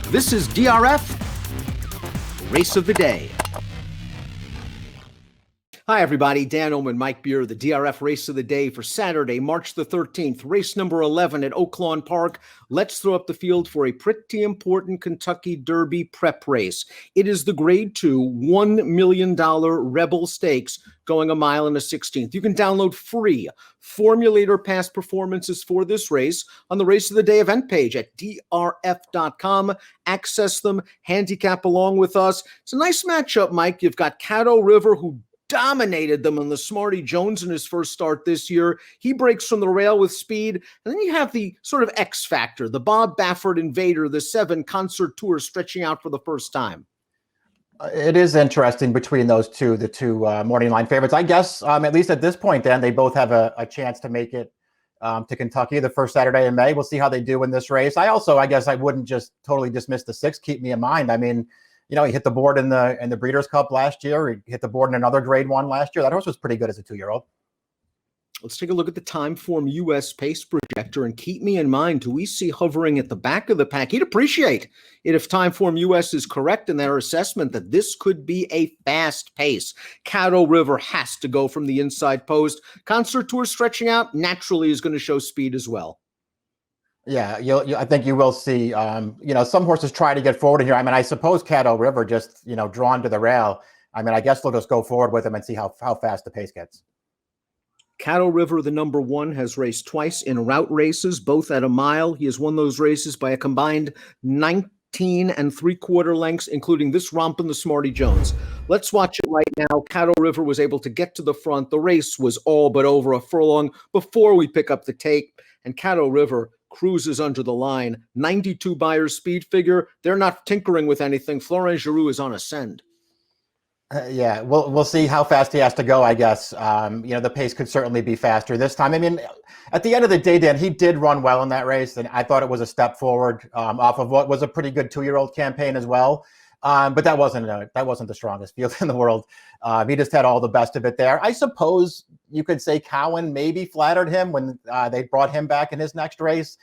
This is DRF Race of the Day. Hi, everybody. Dan Illman, Mike Beer, the DRF Race of the Day for Saturday, March the 13th, race number 11 at Oaklawn Park. Let's throw up the field for a pretty important Kentucky Derby prep race. It is the Grade 2 $1 million Rebel Stakes going a mile and a 16th. You can download free formulator past performances for this race on the Race of the Day event page at drf.com. Access them, handicap along with us. It's a nice matchup, Mike. You've got Caddo River, who dominated them on the Smarty Jones in his first start this year. He breaks from the rail with speed. And then you have the sort of X factor, the Bob Baffert Invader, the 7 Concert Tour stretching out for the first time. It is interesting between those two, the two morning line favorites. I guess, at least at this point, Dan, they both have a chance to make it to Kentucky the first Saturday in May. We'll see how they do in this race. I guess I wouldn't just totally dismiss the 6. Keep me in mind. I mean, you know, he hit the board in the Breeders' Cup last year. He hit the board in another Grade 1 last year. That horse was pretty good as a 2-year-old. Let's take a look at the Timeform US pace projector and keep me in mind who we see hovering at the back of the pack. He'd appreciate it if Timeform US is correct in their assessment that this could be a fast pace. Caddo River has to go from the inside post. Concert Tour stretching out naturally is going to show speed as well. Yeah, I think you will see, some horses try to get forward in here. I mean, I suppose Caddo River just, drawn to the rail. I mean, I guess they'll just go forward with him and see how fast the pace gets. Caddo River, the number 1, has raced twice in route races, both at a mile. He has won those races by a combined 19 3/4 lengths, including this romp in the Smarty Jones. Let's watch it right now. Caddo River was able to get to the front. The race was all but over a furlong before we pick up the tape, and Caddo River cruises under the line. 92 Beyer speed figure. They're not tinkering with anything. Florent Giroux is on ascend. Yeah, we'll see how fast he has to go, I guess. The pace could certainly be faster this time. I mean, at the end of the day, Dan, he did run well in that race, and I thought it was a step forward off of what was a pretty good 2-year-old campaign as well. But that wasn't the strongest field in the world. He just had all the best of it there. I suppose you could say Cowan maybe flattered him when they brought him back in his next race.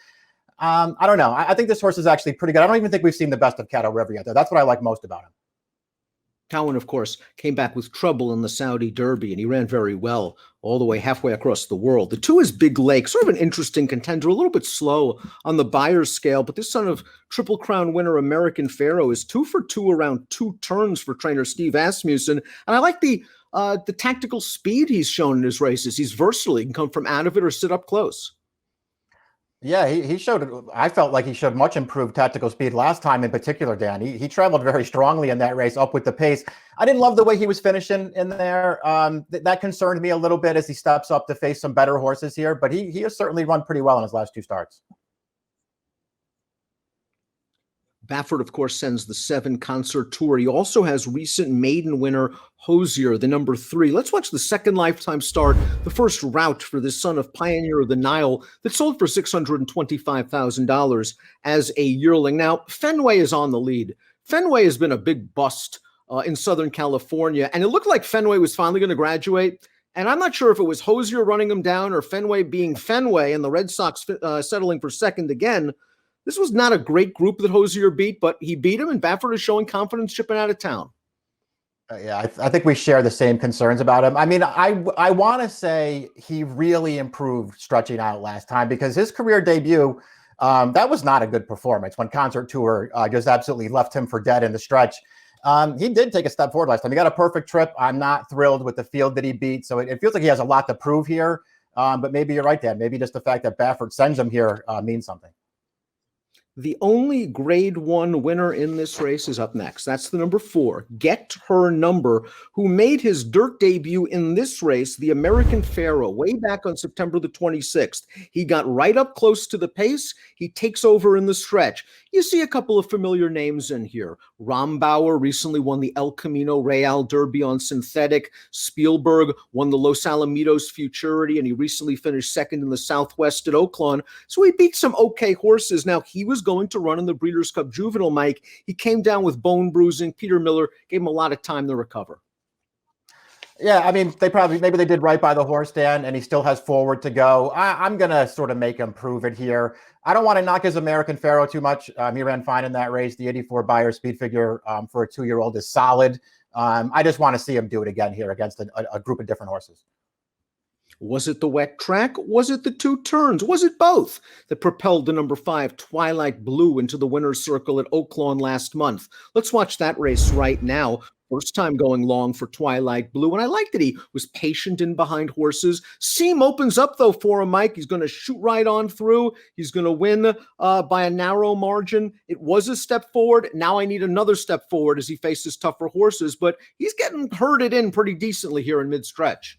I don't know. I think this horse is actually pretty good. I don't even think we've seen the best of Caddo River yet, though. That's what I like most about him. Cowan, of course, came back with trouble in the Saudi Derby, and he ran very well all the way halfway across the world. The 2 is Big Lake, sort of an interesting contender, a little bit slow on the Beyer scale, but this son of Triple Crown winner American Pharaoh is 2 for 2 around 2 turns for trainer Steve Asmussen, and I like the tactical speed he's shown in his races. He's versatile. He can come from out of it or sit up close. Yeah, he showed, I felt like he showed much improved tactical speed last time in particular, Dan. He traveled very strongly in that race, up with the pace. I didn't love the way he was finishing in there. That concerned me a little bit as he steps up to face some better horses here, but he has certainly run pretty well in his last 2 starts. Baffert, of course, sends the 7 Concert Tour. He also has recent maiden winner Hosier, the number 3. Let's watch the second lifetime start, the first route for this son of Pioneer of the Nile that sold for $625,000 as a yearling. Now, Fenway is on the lead. Fenway has been a big bust in Southern California, and it looked like Fenway was finally going to graduate. And I'm not sure if it was Hosier running him down or Fenway being Fenway and the Red Sox settling for second again. This was not a great group that Hosier beat, but he beat him, and Baffert is showing confidence shipping out of town. Yeah, I think we share the same concerns about him. I mean, I want to say he really improved stretching out last time because his career debut, that was not a good performance when Concert Tour just absolutely left him for dead in the stretch. He did take a step forward last time. He got a perfect trip. I'm not thrilled with the field that he beat, so it feels like he has a lot to prove here. But maybe you're right, Dan. Maybe just the fact that Baffert sends him here means something. The only Grade 1 winner in this race is up next. That's the number 4, Get Her Number, who made his dirt debut in this race, the American Pharaoh, way back on September the 26th. He got right up close to the pace. He takes over in the stretch. You see a couple of familiar names in here. Rombauer recently won the El Camino Real Derby on synthetic. Spielberg won the Los Alamitos Futurity, and he recently finished second in the Southwest at Oaklawn. So he beat some okay horses. Now, he was going to run in the Breeders' Cup Juvenile, Mike. He came down with bone bruising. Peter Miller gave him a lot of time to recover. Yeah, I mean, maybe they did right by the horse, Dan, and he still has forward to go. I'm going to sort of make him prove it here. I don't want to knock his American Pharaoh too much. He ran fine in that race. The 84 Buyer speed figure for a 2-year-old is solid. I just want to see him do it again here against a group of different horses. Was it the wet track? Was it the 2 turns? Was it both that propelled the number 5 Twilight Blue into the winner's circle at Oaklawn last month? Let's watch that race right now. First time going long for Twilight Blue, and I like that he was patient in behind horses. Seam opens up, though, for him, Mike. He's going to shoot right on through. He's going to win by a narrow margin. It was a step forward. Now I need another step forward as he faces tougher horses, but he's getting herded in pretty decently here in mid-stretch.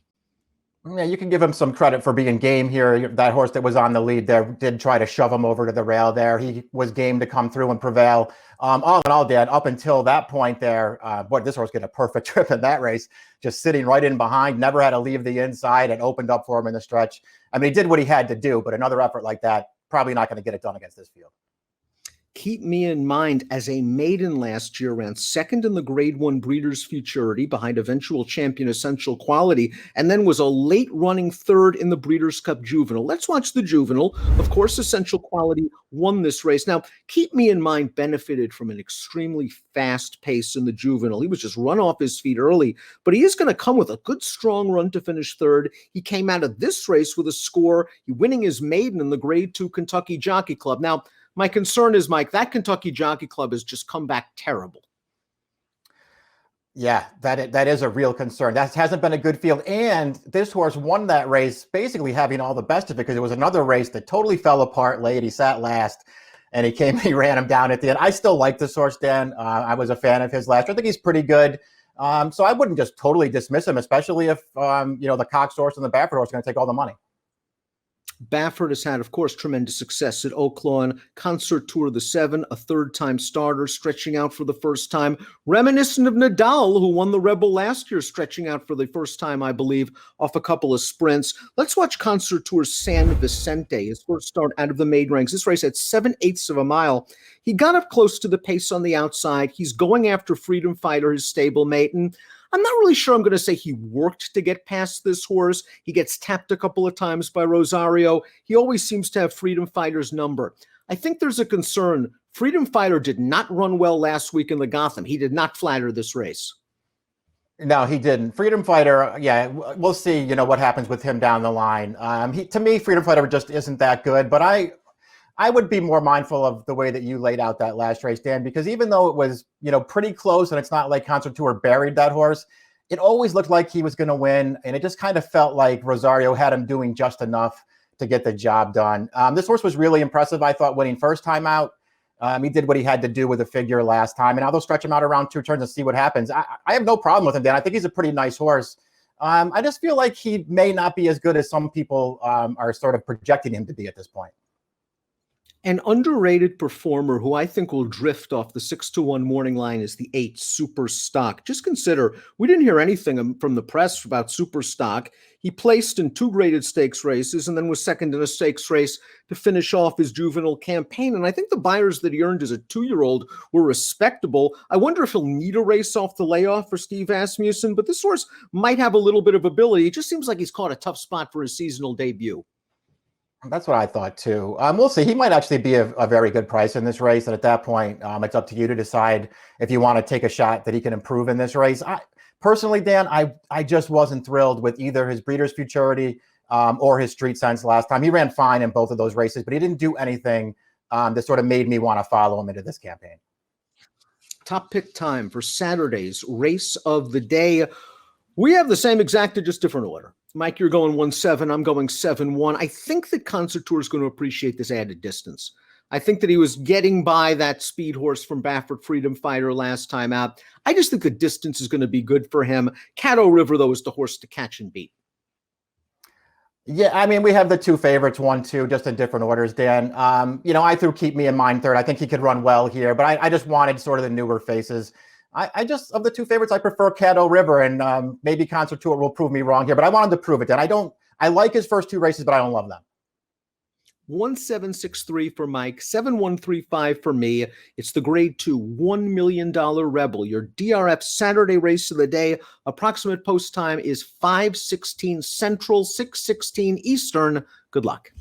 Yeah, you can give him some credit for being game here. That horse that was on the lead there did try to shove him over to the rail there. He was game to come through and prevail. All in all, Dan, up until that point there, boy, this horse get a perfect trip in that race, just sitting right in behind, never had to leave the inside, and opened up for him in the stretch. I mean, he did what he had to do, but another effort like that, probably not going to get it done against this field. Keep me in mind, as a maiden last year, ran second in the Grade 1 Breeders' Futurity behind eventual champion Essential Quality, and then was a late running third in the Breeders' Cup Juvenile. Let's watch the Juvenile. Of course, Essential Quality won this race. Now, Keep Me in Mind benefited from an extremely fast pace in the Juvenile. He was just run off his feet early, but he is going to come with a good, strong run to finish third. He came out of this race with a score, winning his maiden in the Grade 2 Kentucky Jockey Club. Now, my concern is, Mike, that Kentucky Jockey Club has just come back terrible. Yeah, that is a real concern. That hasn't been a good field. And this horse won that race basically having all the best of it, because it was another race that totally fell apart late. He sat last and he ran him down at the end. I still like this horse, Dan. I was a fan of his last year. I think he's pretty good. So I wouldn't just totally dismiss him, especially if, the Cox horse and the Baffert horse are going to take all the money. Baffert has had, of course, tremendous success at Oaklawn. Concert Tour the 7, a third-time starter, stretching out for the first time. Reminiscent of Nadal, who won the Rebel last year, stretching out for the first time, I believe, off a couple of sprints. Let's watch Concert Tour's San Vicente, his first start out of the maiden ranks. This race at 7/8 of a mile. He got up close to the pace on the outside. He's going after Freedom Fighter, his stablemate, and I'm not really sure I'm going to say he worked to get past this horse. He gets tapped a couple of times by Rosario. He always seems to have Freedom Fighter's number. I think there's a concern. Freedom Fighter did not run well last week in the Gotham. He did not flatter this race. No, he didn't. Freedom Fighter, yeah, we'll see, what happens with him down the line. To me, Freedom Fighter just isn't that good, but I would be more mindful of the way that you laid out that last race, Dan, because even though it was, pretty close, and it's not like Concert Tour buried that horse, it always looked like he was going to win. And it just kind of felt like Rosario had him doing just enough to get the job done. This horse was really impressive, I thought, winning first time out. He did what he had to do with the figure last time. And now they'll stretch him out around 2 turns and see what happens. I have no problem with him, Dan. I think he's a pretty nice horse. I just feel like he may not be as good as some people are sort of projecting him to be at this point. An underrated performer who I think will drift off the 6-1 morning line is the 8 Super Stock. Just consider, we didn't hear anything from the press about Super Stock. He placed in 2 graded stakes races and then was second in a stakes race to finish off his juvenile campaign. And I think the buyers that he earned as a 2-year-old were respectable. I wonder if he'll need a race off the layoff for Steve Asmussen, but this horse might have a little bit of ability. It just seems like he's caught a tough spot for his seasonal debut. That's what I thought too. We'll see. He might actually be a very good price in this race. And at that point, it's up to you to decide if you want to take a shot that he can improve in this race. Personally, Dan, I just wasn't thrilled with either his Breeders' Futurity or his Street Sense last time. He ran fine in both of those races, but he didn't do anything that sort of made me want to follow him into this campaign. Top pick time for Saturday's race of the day. We have the same exact, just different order. Mike, you're going 1-7. I'm going 7-1. I think that Concert Tour is going to appreciate this added distance. I think that he was getting by that speed horse from Baffert, Freedom Fighter, last time out. I just think the distance is going to be good for him. Caddo River, though, is the horse to catch and beat. Yeah, I mean, we have the 2 favorites, 1-2, just in different orders, Dan. I threw Keep Me in Mind third. I think he could run well here, but I just wanted sort of the newer faces. I just, of the 2 favorites, I prefer Caddo River, and maybe Concert Tour will prove me wrong here, but I wanted to prove it, Dan. I like his first 2 races, but I don't love them. 1763 for Mike, 7135 for me. It's the grade 2 $1 million Rebel, your DRF Saturday race of the day. Approximate post time is 5:16 Central, 6:16 Eastern. Good luck.